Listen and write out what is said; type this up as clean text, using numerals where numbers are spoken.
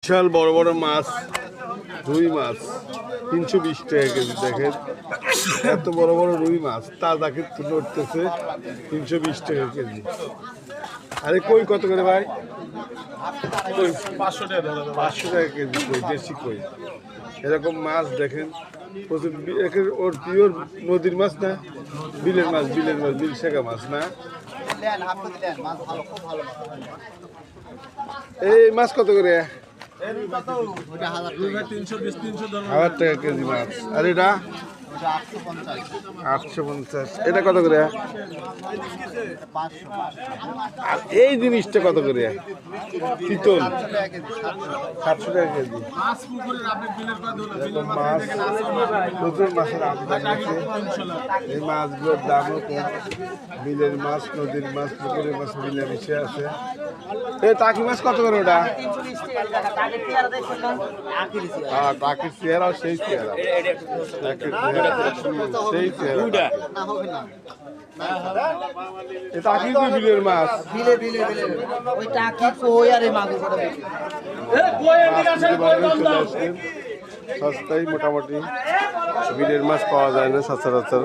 বিশাল বড় বড় মাছ, রুই মাছ 320 টাকা কেজি। দেখেন এত বড় বড় রুই মাছ তাজা কিন্তু নড়তেছে 320 টাকা কেজি। আরে কই কত করে ভাই? 500 টাকা কেজি কই, দেশি কই। এরকম মাছ দেখেন প্রচুর। ওর পিওর নদীর মাছ না, বিলের মাছ, বিল শেখা মাছ না। এই মাছ কত করে? 1000 টাকা কেজি মাছ। আর এটা 850। এটা কত করে? আর এই জিনিসটা কত করে? চিতল 700 টাকা কেজি। মাছ, প্রচুর মাছের আমদানি আছে। এই মাছগুলোর দামও কম। বিলের মাছ, নদীর মাছ, পুকুরের মাছ মিলেমিশে আছে। এই টাকি মাছ কত করে? ওটা টাকির চেহারা সেই চেহারা, সেই চেহারা। টাকি তো বিলের মাছ। সস্তায় মোটামুটি বিলের মাছ পাওয়া যায় না সচরাচর।